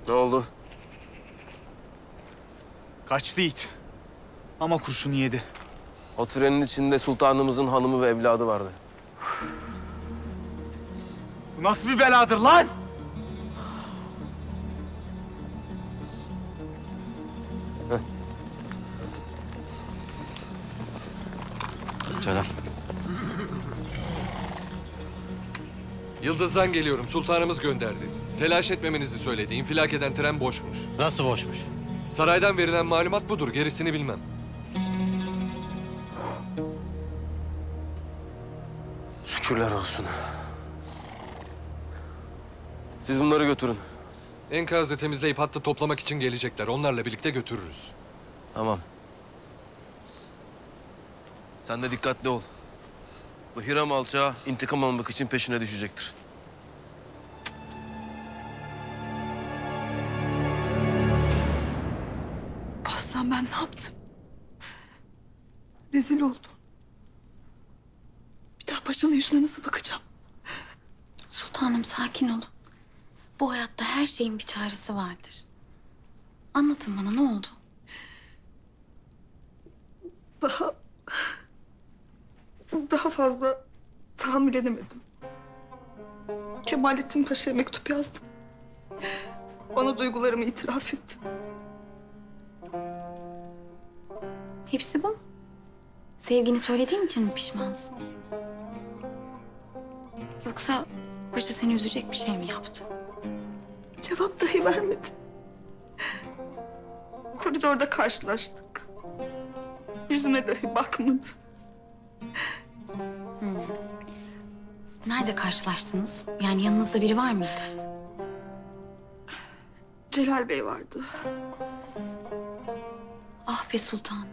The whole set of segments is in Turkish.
Ne oldu? Kaçtı it. Ama kurşunu yedi. O trenin içinde sultanımızın hanımı ve evladı vardı. Bu nasıl bir beladır lan? Celal. Yıldız'dan geliyorum. Sultanımız gönderdi. Telaş etmemenizi söyledi. İnfilak eden tren boşmuş. Nasıl boşmuş? Saraydan verilen malumat budur. Gerisini bilmem. Şükürler olsun. Siz bunları götürün. Enkazı temizleyip hattı toplamak için gelecekler. Onlarla birlikte götürürüz. Tamam. Sen de dikkatli ol. Bu Hiram alçağı intikam almak için peşine düşecektir. Aslan ben ne yaptım? Rezil oldum. Bir daha paşanın yüzüne nasıl bakacağım? Sultanım sakin olun. Bu hayatta her şeyin bir çaresi vardır. Anlatın bana ne oldu? Daha fazla tahammül edemedim. Kemalettin Paşa'ya mektup yazdım. Ona duygularımı itiraf ettim. Hepsi bu mu? Sevgini söylediğin için mi pişmansın? Yoksa paşa seni üzecek bir şey mi yaptı? Cevap dahi vermedi. Koridorda karşılaştık. Yüzüme dahi bakmadı. Nerede karşılaştınız? Yani yanınızda biri var mıydı? Celal Bey vardı. Ah be sultanım.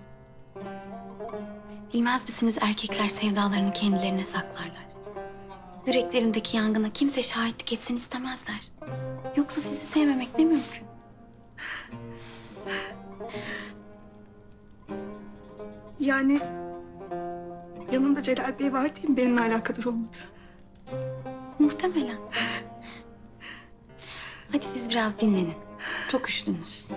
Bilmez misiniz erkekler sevdalarını kendilerine saklarlar. Yüreklerindeki yangına kimse şahitlik etsin istemezler. Yoksa sizi sevmemek ne mümkün? Yani yanında Celal Bey var diye mi benimle alakadar olmadı? Muhtemelen. Hadi siz biraz dinlenin. Çok üşüdünüz.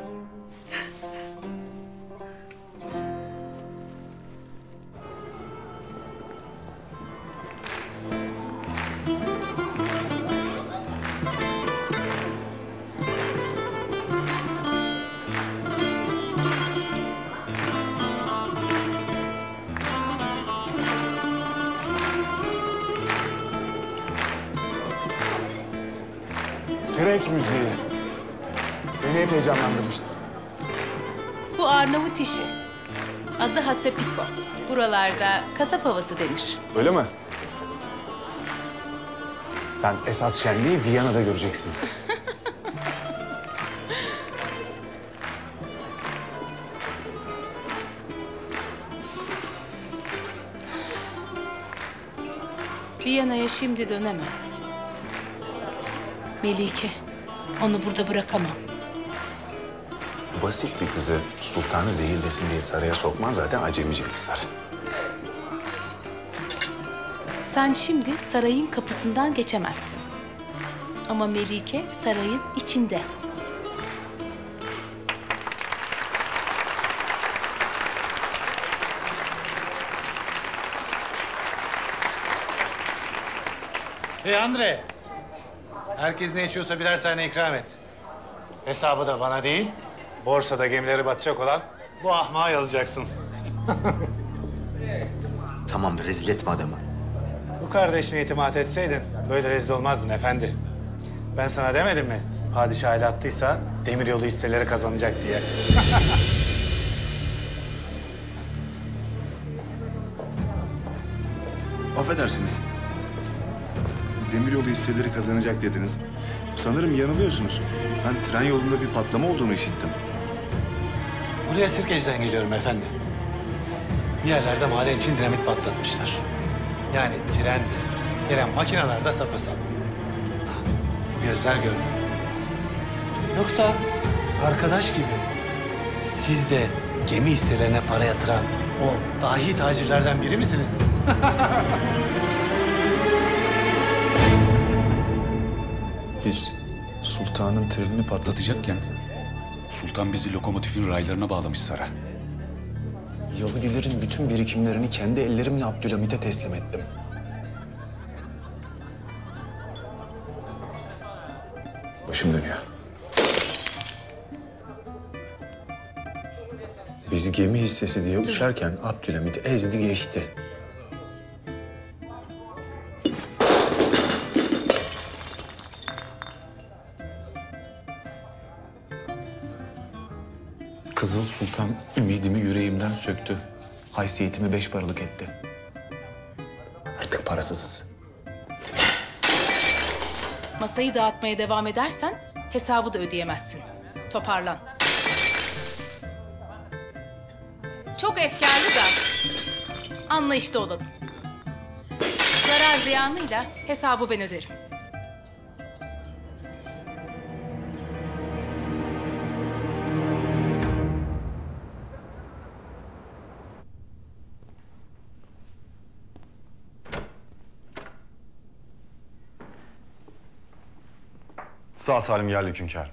Grek müziği. Beni hep heyecanlandırmıştı. Bu Arnavut işi. Adı Hasapiko. Buralarda kasap havası denir. Öyle mi? Sen esas şenliği Viyana'da göreceksin. Viyana'ya şimdi dönemem. Melike, onu burada bırakamam. Basit bir kızı sultanı zehirlesin diye saraya sokman zaten acemice bir sarı. Sen şimdi sarayın kapısından geçemezsin. Ama Melike sarayın içinde. Hey Andre. Herkes ne içiyorsa birer tane ikram et. Hesabı da bana değil, borsada gemileri batacak olan bu ahmağa yazacaksın. Tamam, rezil etme adamı. Bu kardeşine itimat etseydin böyle rezil olmazdın efendi. Ben sana demedim mi? Padişah el attıysa demiryolu hisseleri kazanacak diye. Affedersiniz. Demiryolu hisseleri kazanacak dediniz. Sanırım yanılıyorsunuz. Ben tren yolunda bir patlama olduğunu işittim. Buraya Sirkeci'den geliyorum efendi. Bir yerlerde maden için dinamit patlatmışlar. Yani trende, gelen makineler de sapasap. Bu gözler gördü. Yoksa arkadaş gibi siz de gemi hisselerine para yatıran o dahi tacirlerden biri misiniz? Biz sultanın trenini Patlatacakken sultan bizi lokomotifin raylarına bağlamış Sara. Yahudilerin bütün birikimlerini kendi ellerimle Abdülhamit'e teslim ettim. Başım dönüyor. Biz gemi hissesi diye uçarken Abdülhamit ezdi geçti. Kızıl Sultan ümidimi yüreğimden söktü. Haysiyetimi 5 paralık etti. Artık parasızız. Masayı dağıtmaya devam edersen hesabı da ödeyemezsin. Toparlan. Çok efkarlı da anlayışlı olalım. Zarar ziyanıyla hesabı ben öderim. Sağ salim geldik hünkârım.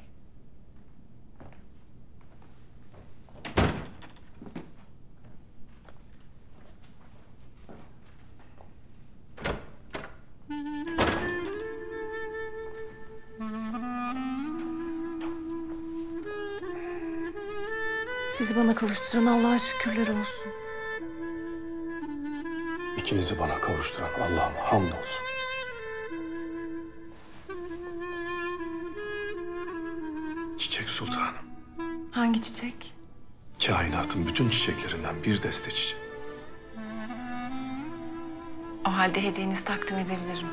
Sizi bana kavuşturan Allah'a şükürler olsun. İkinizi bana kavuşturan Allah'ıma hamdolsun. Çiçek Sultanım. Hangi çiçek? Kainatın bütün çiçeklerinden bir deste çiçek. O halde hediyenizi takdim edebilirim.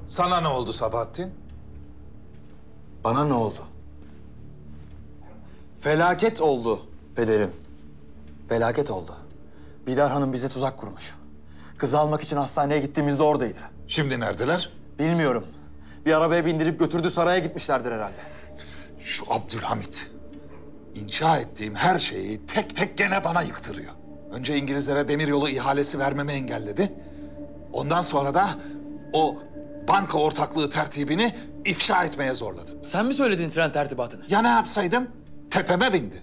Sana ne oldu Sabahattin? Bana ne oldu? Felaket oldu pederim. Felaket oldu. Bidar Hanım bize tuzak kurmuş. Kızı almak için hastaneye gittiğimizde oradaydı. Şimdi neredeler? Bilmiyorum. Bir arabaya bindirip götürdü, saraya gitmişlerdir herhalde. Şu Abdülhamit. İnşa ettiğim her şeyi tek tek gene bana yıktırıyor. Önce İngilizlere demiryolu ihalesi vermemi engelledi. Ondan sonra da o banka ortaklığı tertibini ifşa etmeye zorladı. Sen mi söyledin tren tertibatını? Ya ne yapsaydım? Tepeme bindi.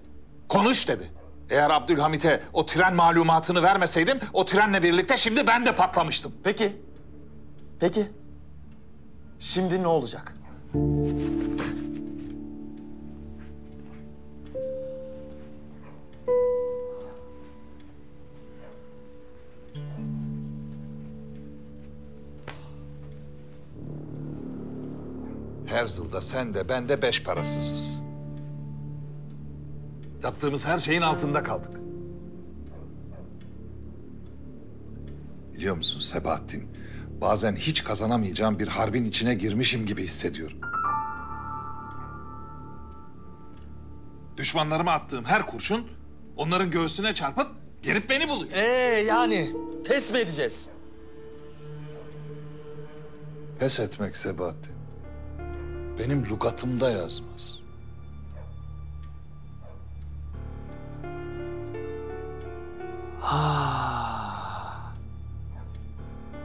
Konuş dedi. Eğer Abdülhamit'e o tren malumatını vermeseydim, o trenle birlikte şimdi ben de patlamıştım. Peki. Peki. Şimdi ne olacak? Herzl'da sen de ben de 5 parasızız. Yaptığımız her şeyin altında kaldık. Biliyor musun Sebahattin? Bazen hiç kazanamayacağım bir harbin içine girmişim gibi hissediyorum. Düşmanlarıma attığım her kurşun onların göğsüne çarpıp gelip beni buluyor. Yani pes mi edeceğiz? Pes etmek Sebahattin. Benim lügatımda yazmaz.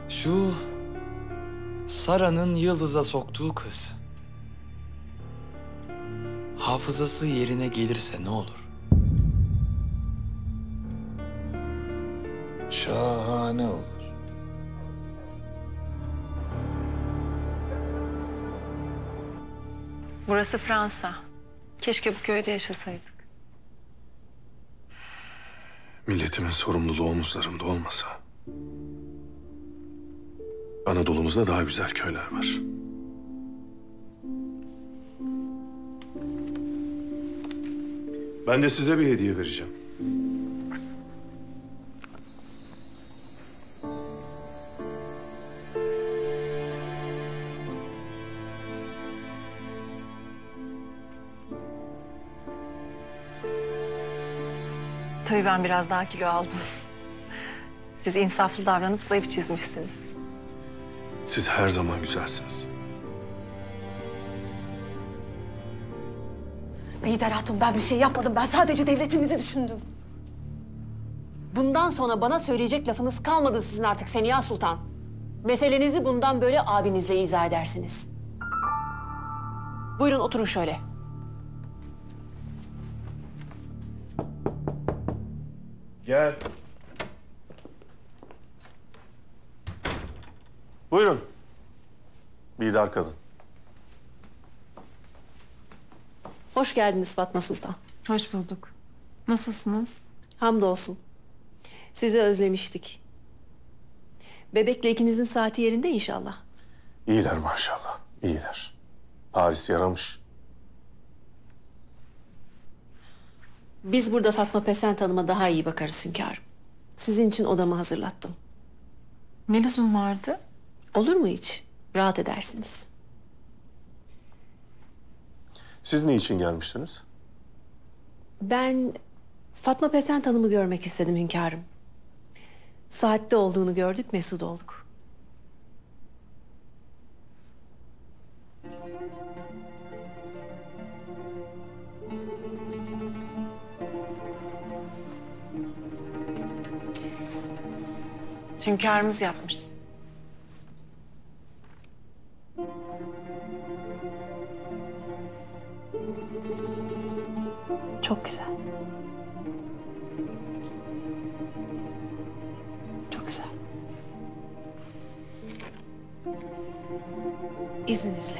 Şu Sara'nın Yıldız'a soktuğu kız. Hafızası yerine gelirse ne olur? Şahane olur. Burası Fransa. Keşke bu köyde yaşasaydık. Milletimin sorumluluğu omuzlarımda olmasa... Anadolu'muzda daha güzel köyler var. Ben de size bir hediye vereceğim. Tabii ben biraz daha kilo aldım. Siz insaflı davranıp zayıf çizmişsiniz. Siz her zaman güzelsiniz. Bihter Hatun, ben bir şey yapmadım. Ben sadece devletimizi düşündüm. Bundan sonra bana söyleyecek lafınız kalmadı sizin artık Seniha Sultan. Meselenizi bundan böyle abinizle izah edersiniz. Buyurun oturun şöyle. Gel. Buyurun. Bihter kadın. Hoş geldiniz Fatma Sultan. Hoş bulduk. Nasılsınız? Hamdolsun. Sizi özlemiştik. Bebekle ikinizin saati yerinde inşallah. İyiler maşallah. İyiler. Paris yaramış. Biz burada Fatma Pesent Hanım'a daha iyi bakarız hünkârım. Sizin için odamı hazırlattım. Ne lüzum vardı? Olur mu hiç? Rahat edersiniz. Siz ne için gelmiştiniz? Ben Fatma Pesent Hanım'ı görmek istedim hünkârım. Saatte olduğunu gördük, mesut olduk. Hünkârımız yapmış. Çok güzel. Çok güzel. İzninizle.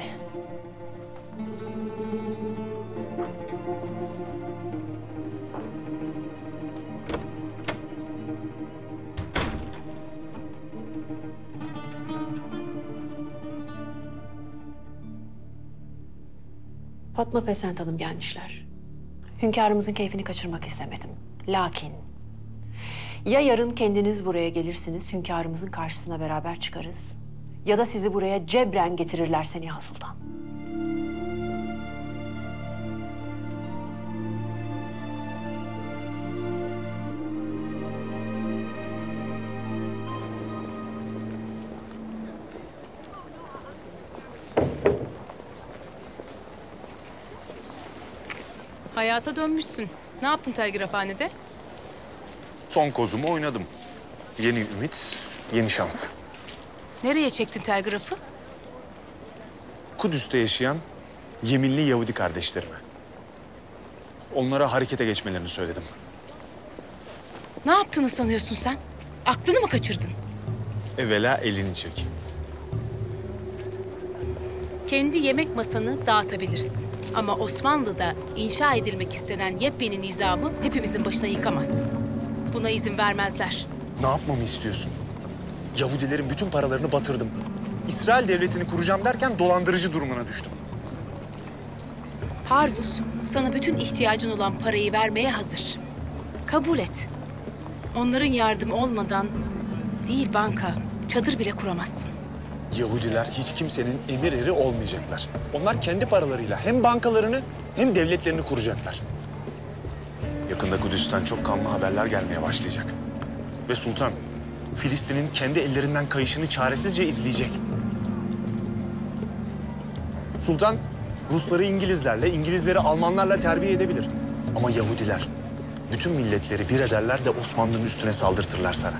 Fatma Pesent Hanım gelmişler. Hünkârımızın keyfini kaçırmak istemedim. Lakin ya yarın kendiniz buraya gelirsiniz, hünkârımızın karşısına beraber çıkarız. Ya da sizi buraya cebren getirirler Seniha Sultan. Hayata dönmüşsün. Ne yaptın telgrafhanede? Son kozumu oynadım. Yeni ümit, yeni şans. Nereye çektin telgrafı? Kudüs'te yaşayan yeminli Yahudi kardeşlerime. Onlara harekete geçmelerini söyledim. Ne yaptığını sanıyorsun sen? Aklını mı kaçırdın? Evvela elini çek. Kendi yemek masanı dağıtabilirsin. Ama Osmanlı'da inşa edilmek istenen yepyeni nizamı hepimizin başına yıkamaz. Buna izin vermezler. Ne yapmamı istiyorsun? Yahudilerin bütün paralarını batırdım. İsrail devletini kuracağım derken dolandırıcı durumuna düştüm. Parvus sana bütün ihtiyacın olan parayı vermeye hazır. Kabul et. Onların yardımı olmadan değil banka, çadır bile kuramazsın. Yahudiler hiç kimsenin emir eri olmayacaklar. Onlar kendi paralarıyla hem bankalarını hem devletlerini kuracaklar. Yakında Kudüs'ten çok kanlı haberler gelmeye başlayacak. Ve Sultan, Filistin'in kendi ellerinden kayışını çaresizce izleyecek. Sultan, Rusları İngilizlerle, İngilizleri Almanlarla terbiye edebilir. Ama Yahudiler bütün milletleri bir ederler de Osmanlı'nın üstüne saldırtırlar sana.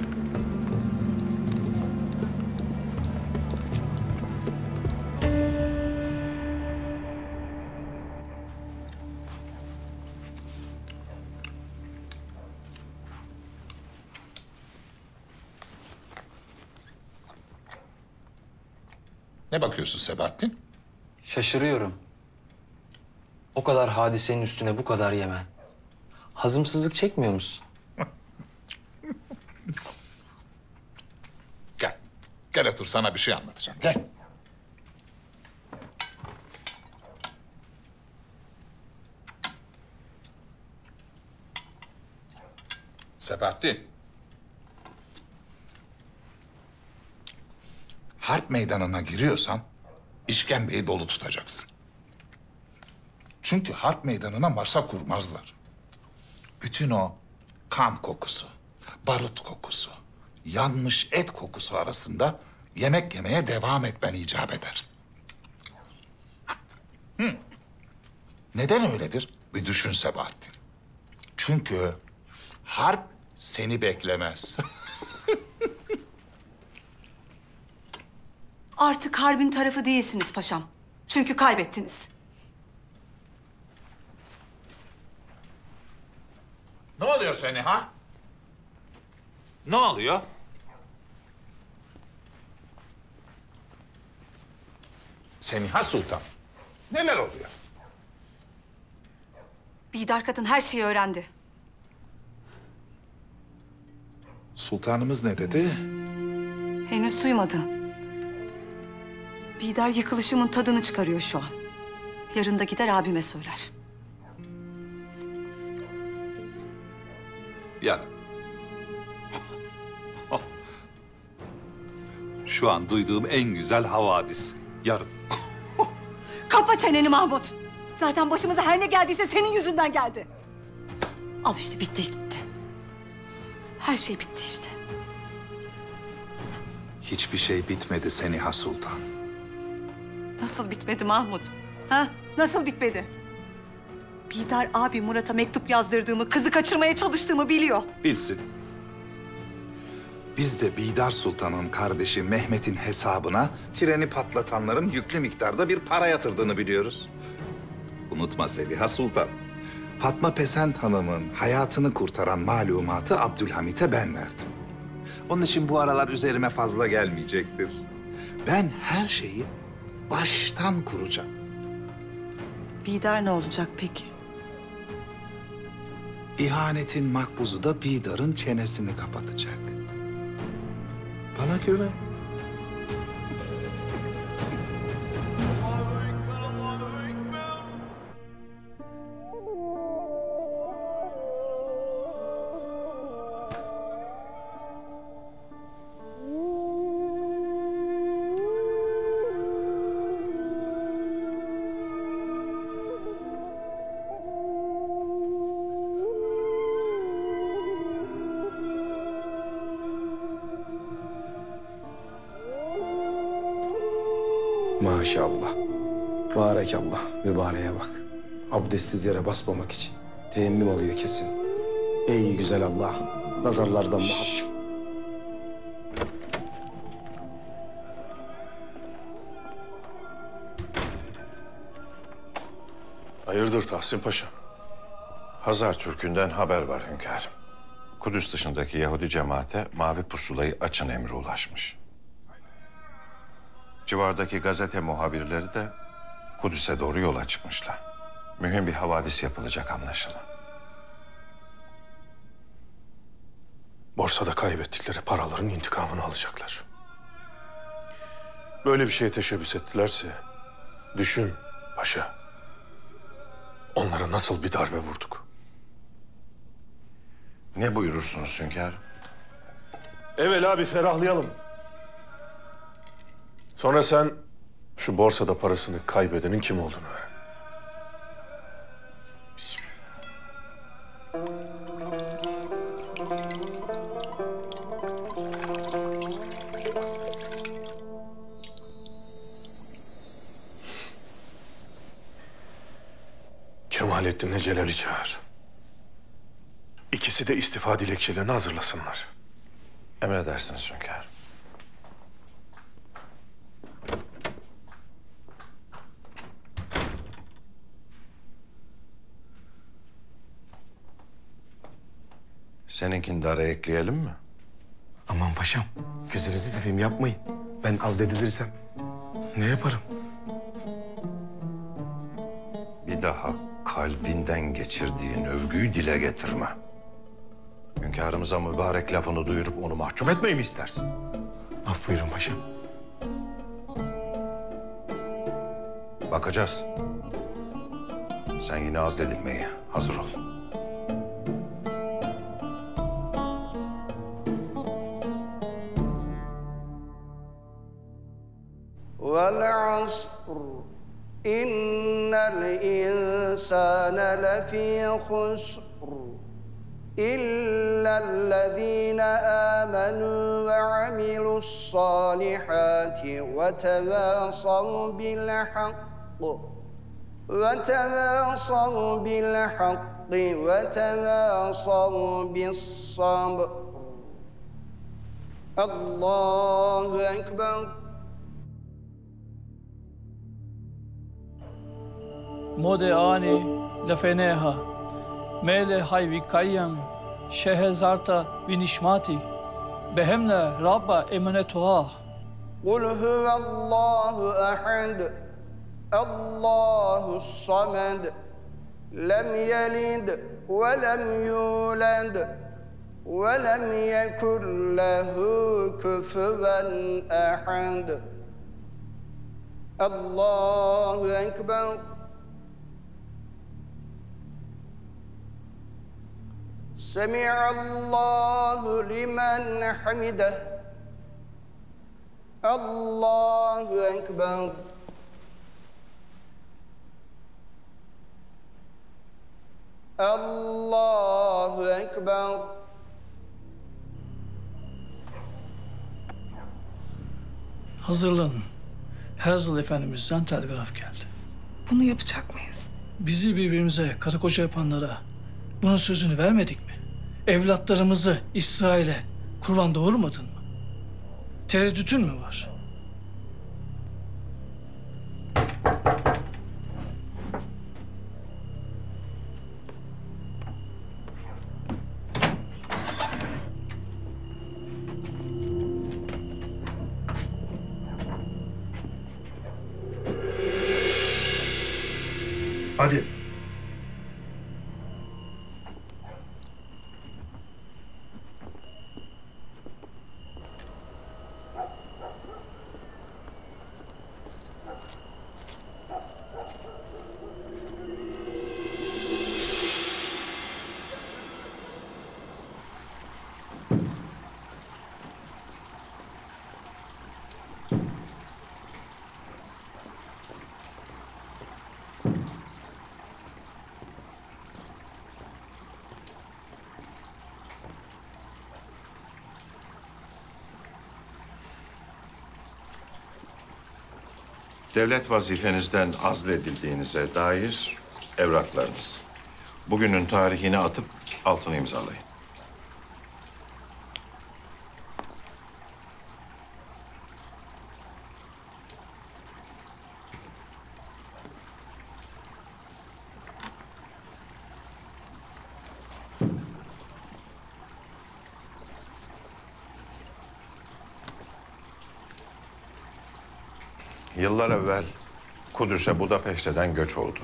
Ne bakıyorsun Sebahattin? Şaşırıyorum. O kadar hadisenin üstüne bu kadar yemen. Hazımsızlık çekmiyor musun? Gel. Gel otur, sana bir şey anlatacağım. Gel. Sebahattin. Harp meydanına giriyorsan işkembeyi dolu tutacaksın. Çünkü harp meydanına masa kurmazlar. Bütün o kan kokusu, barut kokusu, yanmış et kokusu arasında yemek yemeye devam etmen icap eder. Neden öyledir? Bir düşün Sebahattin. Çünkü harp seni beklemez. Artık harbin tarafı değilsiniz paşam. Çünkü kaybettiniz. Ne oluyor seni ha? Ne oluyor? Seniha Sultan, neler oluyor? Bidar kadın her şeyi öğrendi. Sultanımız ne dedi? Henüz duymadı. Bidar yıkılışımın tadını çıkarıyor şu an. Yarın da gider abime söyler. Yarın. Şu an duyduğum en güzel havadis. Yarın. Kapa çeneni Mahmut. Zaten başımıza her ne geldiyse senin yüzünden geldi. Al işte bitti gitti. Her şey bitti işte. Hiçbir şey bitmedi Seniha Sultan. Nasıl bitmedi Mahmut? Ha? Nasıl bitmedi? Bidar abi Murat'a mektup yazdırdığımı, kızı kaçırmaya çalıştığımı biliyor. Bilsin. Biz de Bidar Sultan'ın kardeşi Mehmet'in hesabına treni patlatanların yüklü miktarda bir para yatırdığını biliyoruz. Unutma Seniha Sultan. Fatma Pesent Hanım'ın hayatını kurtaran malumatı Abdülhamit'e ben verdim. Onun için bu aralar üzerime fazla gelmeyecektir. Ben her şeyi baştan kuracağım. Bidar ne olacak peki? İhanetin makbuzu da Bidar'ın çenesini kapatacak. Bana güven. Maşallah. Barekallah. Mübareğe bak. Abdestsiz yere basmamak için. Teyemmüm alıyor kesin. Ey güzel Allah'ım. Nazarlardan muhabbet. Hayırdır Tahsin Paşa? Hazar Türk'ünden haber var hünkârım. Kudüs dışındaki Yahudi cemaate mavi pusulayı açın emri ulaşmış. Civardaki gazete muhabirleri de Kudüs'e doğru yola çıkmışlar. Mühim bir havadis yapılacak anlaşılan. Borsada kaybettikleri paraların intikamını alacaklar. Böyle bir şeye teşebbüs ettilerse düşün paşa. Onlara nasıl bir darbe vurduk? Ne buyurursunuz hünkârım? Evvela bir ferahlayalım. Sonra sen şu borsada parasını kaybedenin kim olduğunu öğren. Bismillah. Kemalettin'le Celal'i çağır. İkisi de istifa dilekçelerini hazırlasınlar. Emredersiniz hünkârım. Seninkini de araya ekleyelim mi? Aman paşam. Gözünüzü seveyim yapmayın. Ben azledilirsem ne yaparım? Bir daha kalbinden geçirdiğin övgüyü dile getirme. Hünkârımıza mübarek lafını duyurup onu mahcup etmeyi mi istersin? Af buyurun paşam. Bakacağız. Sen yine azledilmeye hazır ol. والعصر إن الإنسان لفي خسر إلا الذين آمنوا وعملوا الصالحات وتواصوا بالحق وتواصوا بالصبر الله أكبر Mode ani lefeneha mele hayvi kayyam şehezarta vinişmati behemle rabba emanetuha. قل هو الله أحد الله الصمد لم يلد ولم يولد ولم يكن له كفوا أحد الله أكبر سمع الله لمن حمده الله أكبر الله أكبر Hazırlanın. Herzl Efendimiz'den telgraf geldi. Bunu yapacak mıyız? Bizi birbirimize karı koca yapanlara bunun sözünü vermedik mi? Evlatlarımızı İsrail'e kurban doğurmadın mı? Tereddütün mü var? Hadi. Devlet vazifenizden azledildiğinize dair evraklarınız. Bugünün tarihini atıp altını imzalayın. Yıllar evvel Kudüs'e Budapeşte'den göç oldu.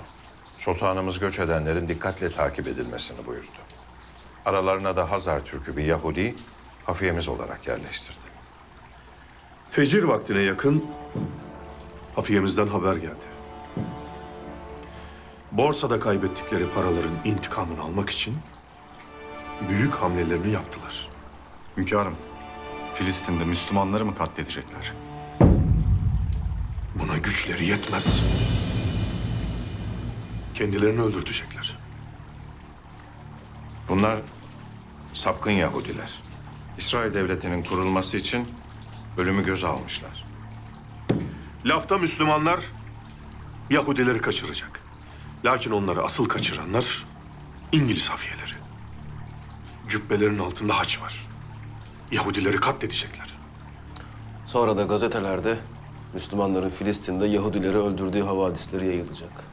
Sultanımız göç edenlerin dikkatle takip edilmesini buyurdu. Aralarına da Hazar Türk'ü bir Yahudi hafiyemiz olarak yerleştirdi. Fecir vaktine yakın hafiyemizden haber geldi. Borsada kaybettikleri paraların intikamını almak için büyük hamlelerini yaptılar. Hünkârım, Filistin'de Müslümanları mı katledecekler? Buna güçleri yetmez. Kendilerini öldürtecekler. Bunlar sapkın Yahudiler. İsrail devletinin kurulması için ölümü göze almışlar. Lafta Müslümanlar Yahudileri kaçıracak. Lakin onları asıl kaçıranlar İngiliz hafiyeleri. Cübbelerin altında haç var. Yahudileri katledecekler. Sonra da gazetelerde Müslümanların Filistin'de Yahudileri öldürdüğü havadisleri yayılacak.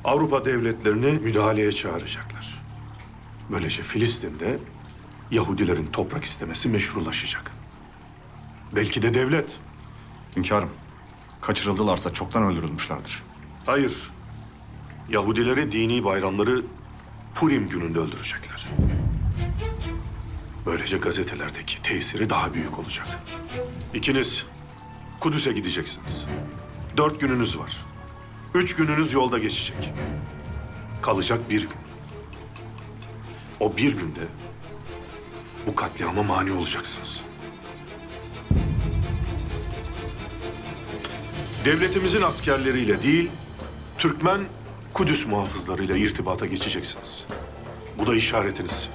Avrupa devletlerini müdahaleye çağıracaklar. Böylece Filistin'de Yahudilerin toprak istemesi meşrulaşacak. Belki de devlet. Hünkârım, kaçırıldılarsa çoktan öldürülmüşlerdir. Hayır. Yahudileri dini bayramları Purim gününde öldürecekler. Böylece gazetelerdeki tesiri daha büyük olacak. İkiniz Kudüs'e gideceksiniz. 4 gününüz var. 3 gününüz yolda geçecek. Kalacak 1 gün. O 1 günde bu katliama mani olacaksınız. Devletimizin askerleriyle değil, Türkmen Kudüs muhafızlarıyla irtibata geçeceksiniz. Bu da işaretiniz.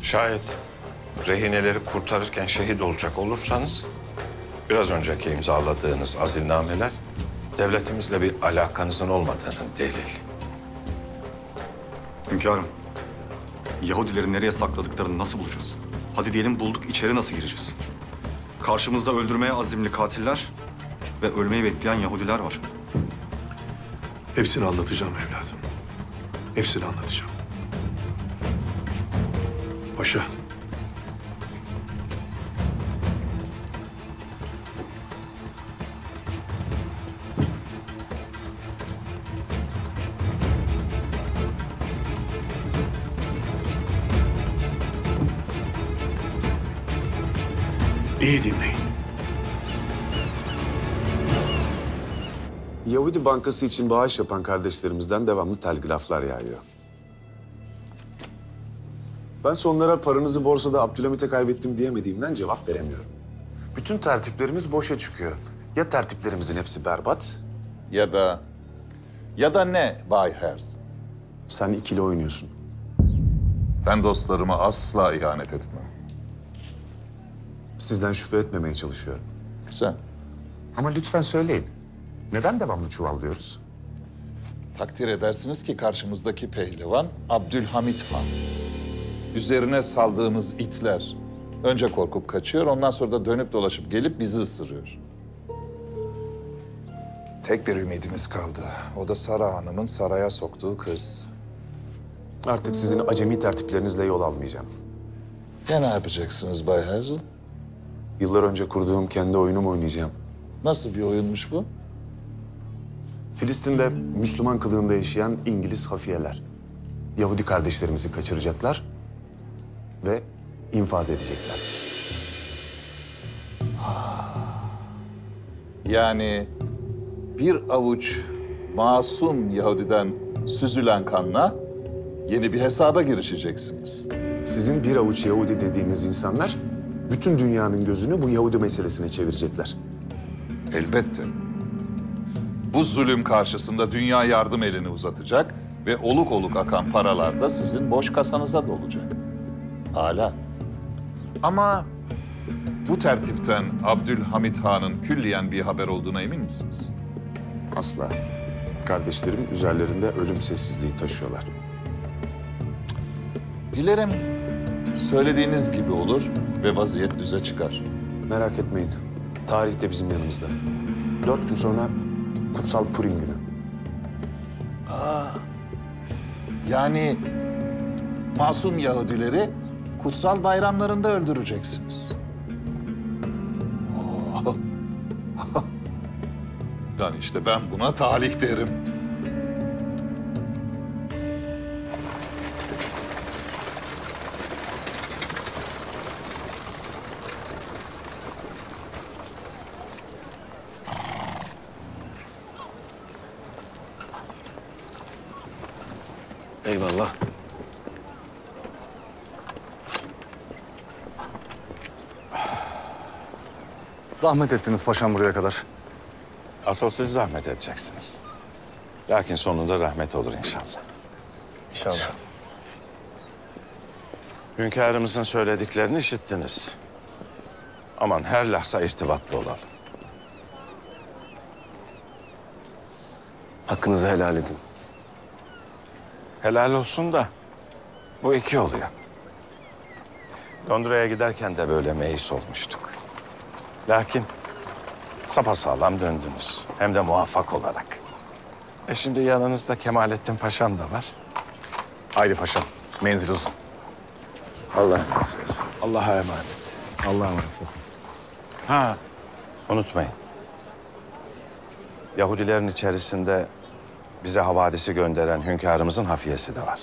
Şayet rehineleri kurtarırken şehit olacak olursanız, biraz önceki imzaladığınız azilnameler devletimizle bir alakanızın olmadığının delili. Hünkârım, Yahudileri nereye sakladıklarını nasıl bulacağız? Hadi diyelim bulduk, içeri nasıl gireceğiz? Karşımızda öldürmeye azimli katiller ve ölmeyi bekleyen Yahudiler var. Hepsini anlatacağım evladım. Hepsini anlatacağım. Paşa. İyi dinleyin. Yahudi Bankası için bağış yapan kardeşlerimizden devamlı telgraflar yağıyor. Ben onlara paranızı borsada Abdülhamit'e kaybettim diyemediğimden cevap veremiyorum. Bütün tertiplerimiz boşa çıkıyor. Ya tertiplerimizin hepsi berbat? Ya da ne Bay Herz? Sen ikili oynuyorsun. Ben dostlarıma asla ihanet etmem. Sizden şüphe etmemeye çalışıyorum. Güzel. Ama lütfen söyleyin. Neden devamlı çuvallıyoruz? Takdir edersiniz ki karşımızdaki pehlivan Abdülhamit Han. Üzerine saldığımız itler önce korkup kaçıyor, ondan sonra da dönüp dolaşıp gelip bizi ısırıyor. Tek bir ümidimiz kaldı. O da Sara Hanım'ın saraya soktuğu kız. Artık sizin acemi tertiplerinizle yol almayacağım. Ya ne yapacaksınız Bay Herzl? Yıllar önce kurduğum kendi oyunumu oynayacağım. Nasıl bir oyunmuş bu? Filistin'de Müslüman kılığında yaşayan İngiliz hafiyeler. Yahudi kardeşlerimizi kaçıracaklar ve infaz edecekler. Yani bir avuç masum Yahudiden süzülen kanla yeni bir hesaba girişeceksiniz. Sizin bir avuç Yahudi dediğiniz insanlar bütün dünyanın gözünü bu Yahudi meselesine çevirecekler. Elbette. Bu zulüm karşısında dünya yardım elini uzatacak ve oluk oluk akan paralar da sizin boş kasanıza dolacak. Âlâ. Ama bu tertipten Abdülhamit Han'ın külliyen bir haber olduğuna emin misiniz? Asla. Kardeşlerim üzerlerinde ölüm sessizliği taşıyorlar. Dilerim söylediğiniz gibi olur ve vaziyet düze çıkar. Merak etmeyin. Tarih de bizim yanımızda. 4 gün sonra Kutsal Purim günü. Yani masum Yahudileri kutsal bayramlarında öldüreceksiniz. Oh. Yani işte ben buna talih derim. Eyvallah. Zahmet ettiniz paşam buraya kadar. Asıl siz zahmet edeceksiniz. Lakin sonunda rahmet olur inşallah. İnşallah. Hünkârımızın söylediklerini işittiniz. Aman her lahza irtibatlı olalım. Hakkınızı helal edin. Helal olsun da bu iki oluyor. Londra'ya giderken de böyle meyis olmuştuk. Lakin sapasağlam döndünüz. Hem de muvaffak olarak. Şimdi yanınızda Kemalettin Paşam da var. Haydi paşam, menzil uzun. Allah'a emanet. Allah'a emanet. Ha, unutmayın. Yahudilerin içerisinde bize havadisi gönderen hünkârımızın hafiyesi de var.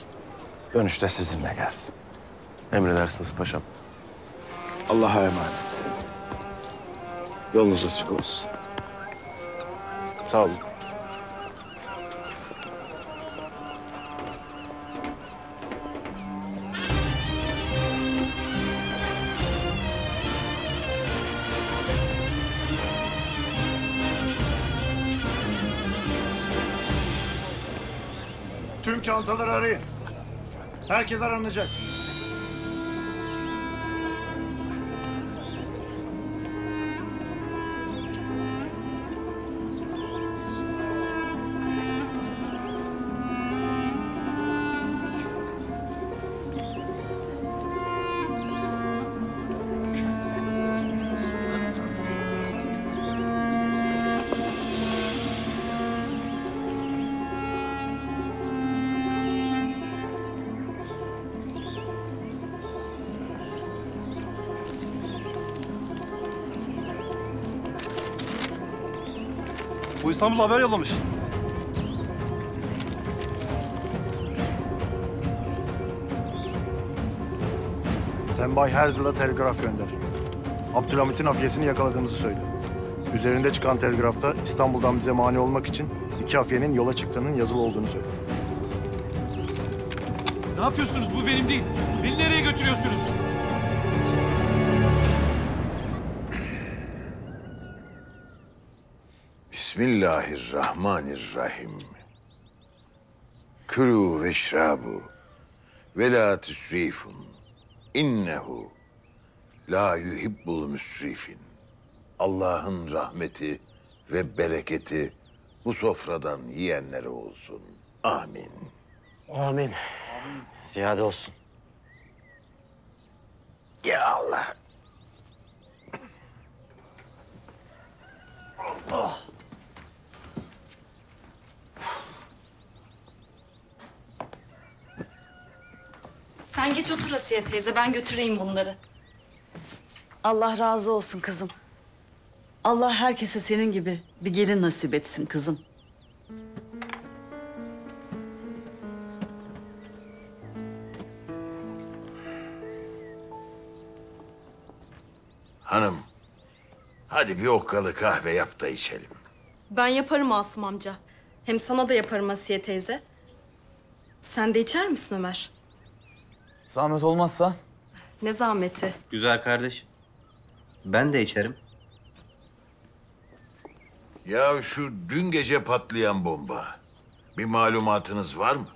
Dönüşte sizinle gelsin. Emredersiniz paşam. Allah'a emanet. Yolunuz açık olsun. Sağ olun. Tüm çantaları arayın. Herkes aranacak. Bu İstanbul haber yollamış. Tembay Herzl'a telgraf gönder. Abdülhamit'in hafiyesini yakaladığımızı söyle. Üzerinde çıkan telgrafta İstanbul'dan bize mani olmak için 2 hafiyenin yola çıktığının yazılı olduğunu söyle. Ne yapıyorsunuz? Bu benim değil. Beni nereye götürüyorsunuz? Bismillahirrahmanirrahim. Külü veşrabu ve la tüsrifun. İnnehu la yuhibbul müsrifin. Allah'ın rahmeti ve bereketi bu sofradan yiyenlere olsun. Amin. Amin. Ziyade olsun. Ya Allah. Sen geç otur Asiye teyze, ben götüreyim bunları. Allah razı olsun kızım. Allah herkese senin gibi bir gelin nasip etsin kızım. Hanım, hadi bir okkalı kahve yap da içelim. Ben yaparım Asım amca. Hem sana da yaparım Asiye teyze. Sen de içer misin Ömer? Zahmet olmazsa? Ne zahmeti? Güzel kardeş. Ben de içerim. Ya şu dün gece patlayan bomba, bir malumatınız var mı?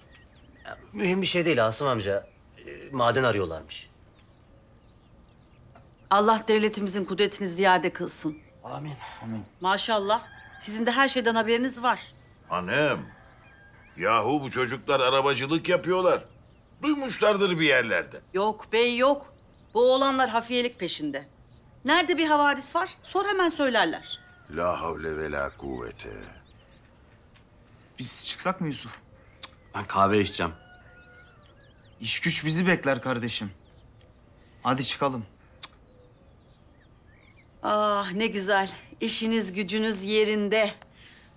Mühim bir şey değil Asım amca. Maden arıyorlarmış. Allah devletimizin kudretini ziyade kılsın. Amin, amin. Maşallah. Sizin de her şeyden haberiniz var. Hanım, yahu bu çocuklar arabacılık yapıyorlar. Duymuşlardır bir yerlerde. Yok bey yok. Bu oğlanlar hafiyelik peşinde. Nerede bir havadis var? Sor hemen söylerler. La havle ve la kuvvete. Biz çıksak mı Yusuf? Ben kahve içeceğim. İş güç bizi bekler kardeşim. Hadi çıkalım. Ah ne güzel. İşiniz gücünüz yerinde.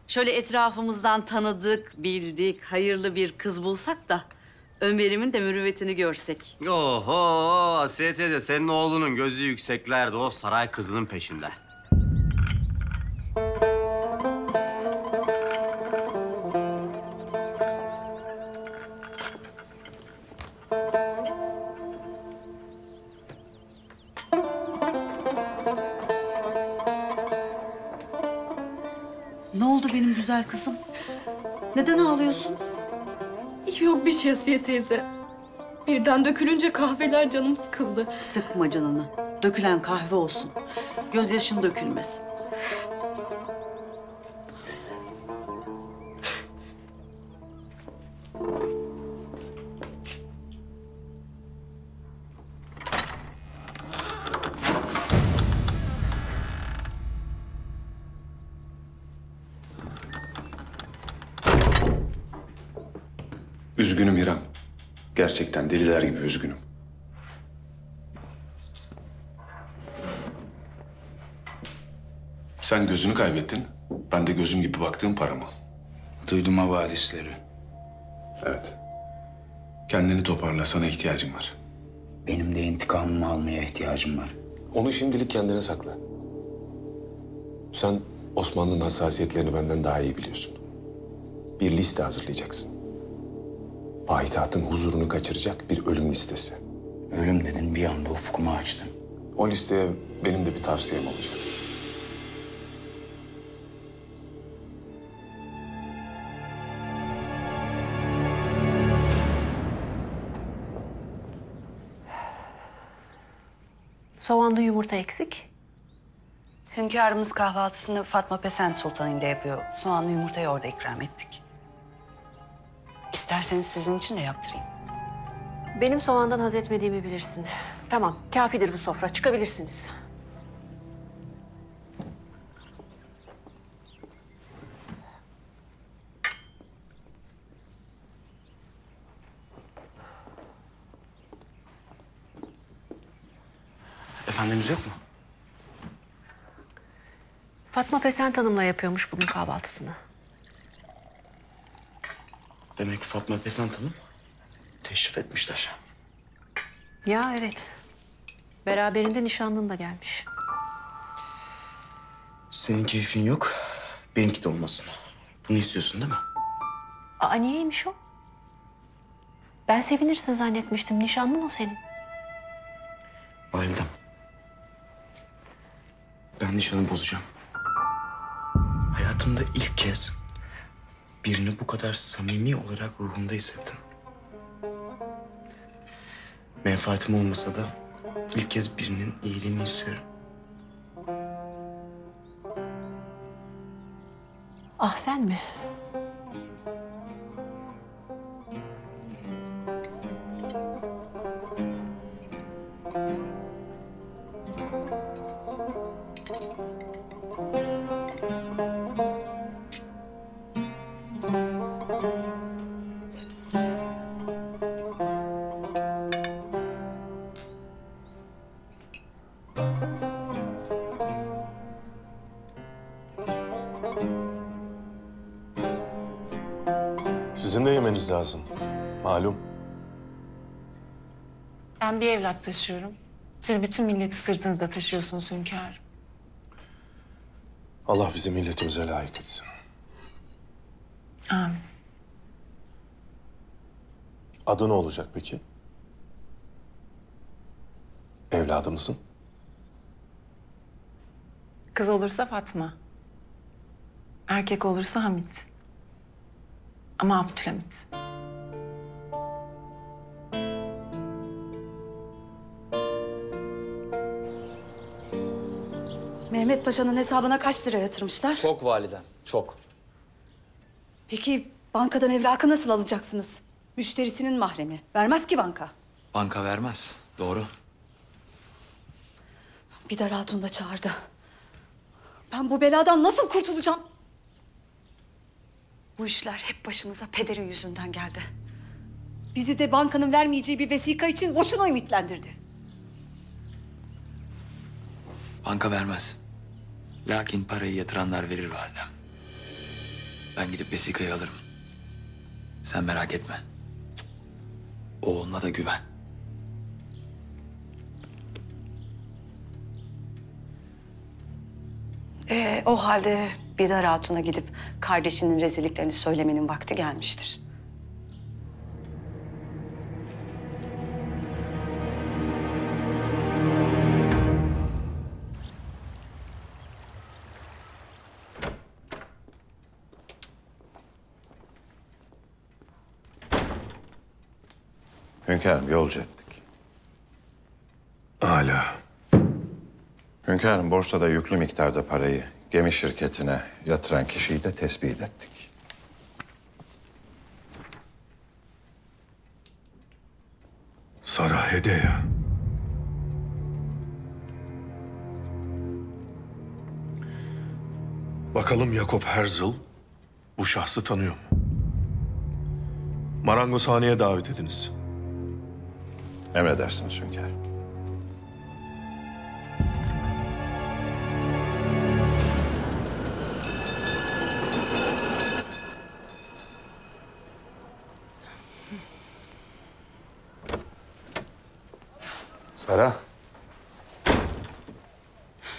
Şöyle etrafımızdan tanıdık, bildik, hayırlı bir kız bulsak da Ömer'imin de mürüvvetini görsek. Oho Asiye teyze, senin oğlunun gözü yükseklerde, o saray kızının peşinde. Ne oldu benim güzel kızım? Neden ağlıyorsun? Yok bir şey Asiye teyze. Birden dökülünce kahveler canım sıkıldı. Sıkma canını. Dökülen kahve olsun. Gözyaşın dökülmesin. Üzgünüm İrem. Gerçekten deliler gibi üzgünüm. Sen gözünü kaybettin. Ben de gözüm gibi baktığım paramı. Duydum havadisleri. Evet. Kendini toparla. Sana ihtiyacım var. Benim de intikamımı almaya ihtiyacım var. Onu şimdilik kendine sakla. Sen Osmanlı'nın hassasiyetlerini benden daha iyi biliyorsun. Bir liste hazırlayacaksın. Payitahtın huzurunu kaçıracak bir ölüm listesi. Ölüm dedin, bir anda ufkumu açtın. O listeye benim de bir tavsiyem olacak. Soğanlı yumurta eksik. Hünkârımız kahvaltısını Fatma Pesent Sultan ile yapıyor. Soğanlı yumurtayı orada ikram ettik. İsterseniz sizin için de yaptırayım. Benim soğandan haz etmediğimi bilirsin. Tamam, kafidir bu sofra. Çıkabilirsiniz. Efendimiz yok mu? Fatma Pesent Hanım'la yapıyormuş bugün kahvaltısını. Demek ki Fatma Pesent Hanım teşrif etmişler. Ya evet. Beraberinde nişanlın da gelmiş. Senin keyfin yok, benimki de olmasın. Bunu istiyorsun değil mi? Aa niyeymiş o? Ben sevinirsin zannetmiştim. Nişanlın o senin. Validem. Ben nişanı bozacağım. Hayatımda ilk kez birini bu kadar samimi olarak ruhumda hissettim. Menfaatim olmasa da ilk kez birinin iyiliğini istiyorum. Ah sen mi? Sizin de yemeniz lazım. Malum. Ben bir evlat taşıyorum. Siz bütün milleti sırtınızda taşıyorsunuz hünkârım. Allah bizi milletimize layık etsin. Amin. Adı ne olacak peki? Evladımızın? Kız olursa Fatma. Erkek olursa Hamit. Ama Abdülhamit. Mehmet Paşa'nın hesabına kaç lira yatırmışlar? Çok validem, çok. Peki bankadan evrakı nasıl alacaksınız? Müşterisinin mahremi. Vermez ki banka. Banka vermez, doğru. Bidar Hatun da çağırdı. Ben bu beladan nasıl kurtulacağım? Bu işler hep başımıza pederin yüzünden geldi. Bizi de bankanın vermeyeceği bir vesika için boşuna ümitlendirdi. Banka vermez. Lakin parayı yatıranlar verir validem. Ben gidip vesikayı alırım. Sen merak etme. Oğluna da güven. O halde Bidar Hatun'a gidip kardeşinin rezilliklerini söylemenin vakti gelmiştir. Hünkârım yolcu ettik. Hala. Hünkârım borsada yüklü miktarda parayı gemi şirketine yatıran kişiyi de tespit ettik. Sara Hedeya. Bakalım Jakob Herzl bu şahsı tanıyor mu? Marangozhaneye davet ediniz. Emredersiniz hünkârım. Sara.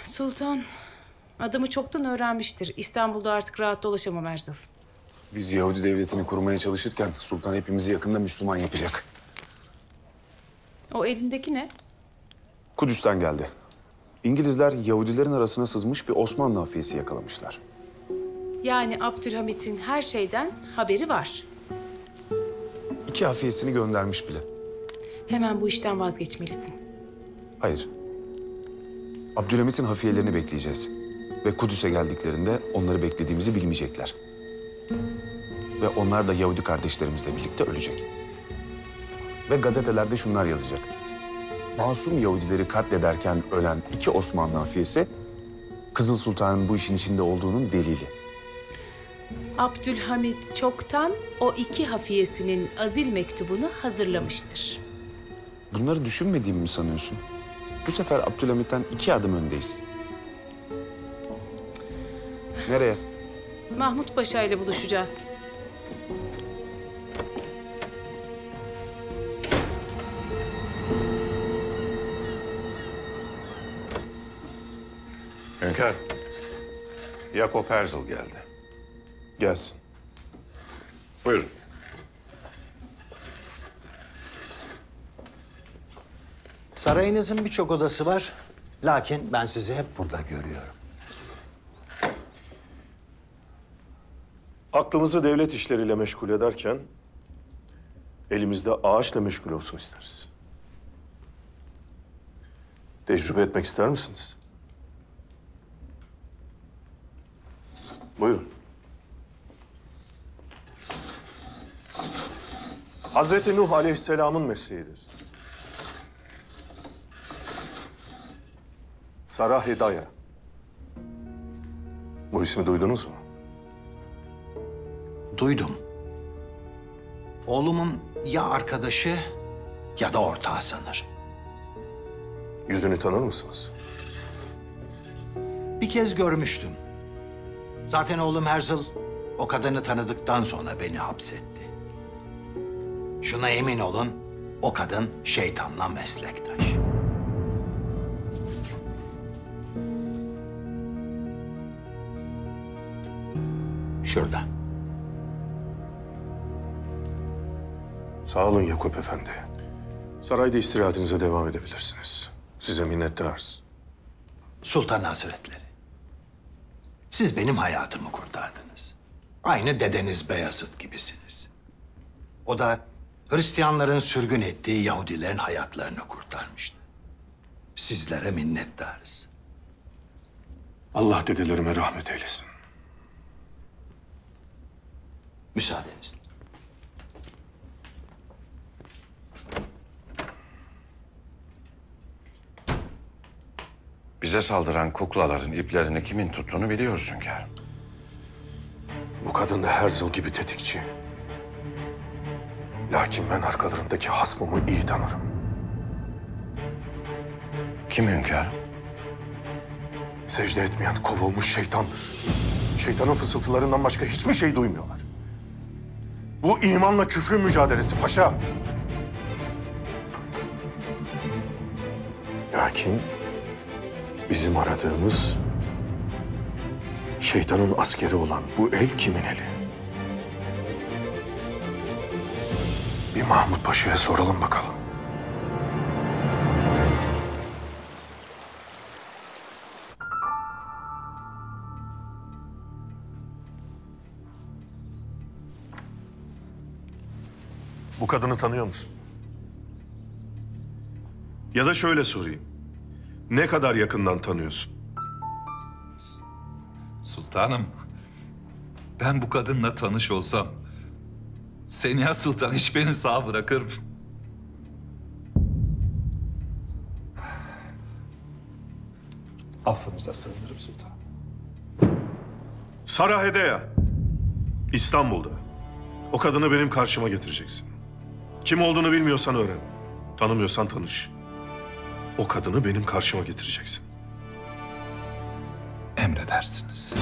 Sultan, adımı çoktan öğrenmiştir. İstanbul'da artık rahat dolaşamam Erzal. Biz Yahudi devletini kurmaya çalışırken sultan hepimizi yakında Müslüman yapacak. O elindeki ne? Kudüs'ten geldi. İngilizler Yahudilerin arasına sızmış bir Osmanlı hafiyesi yakalamışlar. Yani Abdülhamit'in her şeyden haberi var. 2 hafiyesini göndermiş bile. Hemen bu işten vazgeçmelisin. Hayır. Abdülhamit'in hafiyelerini bekleyeceğiz. Ve Kudüs'e geldiklerinde onları beklediğimizi bilmeyecekler. Ve onlar da Yahudi kardeşlerimizle birlikte ölecek. Ve gazetelerde şunlar yazacak. Masum Yahudileri katlederken ölen 2 Osmanlı hafiyesi, Kızıl Sultan'ın bu işin içinde olduğunun delili. Abdülhamit çoktan o 2 hafiyesinin azil mektubunu hazırlamıştır. Bunları düşünmediğimi mi sanıyorsun? Bu sefer Abdülhamit'ten 2 adım öndeyiz. Nereye? Mahmut Paşa ile buluşacağız. Hünkâr, Yakup Herzl geldi. Gelsin. Buyurun. Sarayınızın birçok odası var. Lakin ben sizi hep burada görüyorum. Aklımızı devlet işleriyle meşgul ederken elimizde ağaçla meşgul olsun isteriz. Tecrübe etmek ister misiniz? Buyurun. Hazreti Nuh Aleyhisselam'ın mesleğidir. Sara Hedaya. Bu ismi duydunuz mu? Duydum. Oğlumun ya arkadaşı ya da ortağı sanırım. Yüzünü tanır mısınız? Bir kez görmüştüm. Zaten oğlum Herzl o kadını tanıdıktan sonra beni hapsetti. Şuna emin olun, o kadın şeytanla meslektaş. Şurada. Sağ olun Yakup Efendi. Sarayda istirahatinize devam edebilirsiniz. Size minnettarız. Sultan Hazretleri, siz benim hayatımı kurtardınız. Aynı dedeniz Beyazıt gibisiniz. O da Hristiyanların sürgün ettiği Yahudilerin hayatlarını kurtarmıştı. Sizlere minnettarız. Allah dedelerime rahmet eylesin. Müsaadenizle. Bize saldıran kuklaların iplerini kimin tuttuğunu biliyoruz hünkârım. Bu kadın da Herzl gibi tetikçi. Lakin ben arkalarındaki hasmımı iyi tanırım. Kim hünkârım? Secde etmeyen kovulmuş şeytandır. Şeytanın fısıltılarından başka hiçbir şey duymuyorlar. Bu imanla küfrün mücadelesi paşa. Lakin bizim aradığımız şeytanın askeri olan bu el kimin eli? Bir Mahmut Paşa'ya soralım bakalım. Bu kadını tanıyor musun? Ya da şöyle sorayım. Ne kadar yakından tanıyorsun? Sultanım, ben bu kadınla tanış olsam Seniha Sultan hiç beni sağ bırakır mı? Affınıza sığınırım sultan. Sara Hedaya, İstanbul'da. O kadını benim karşıma getireceksin. Kim olduğunu bilmiyorsan öğren. Tanımıyorsan tanış. O kadını benim karşıma getireceksin. Emredersiniz.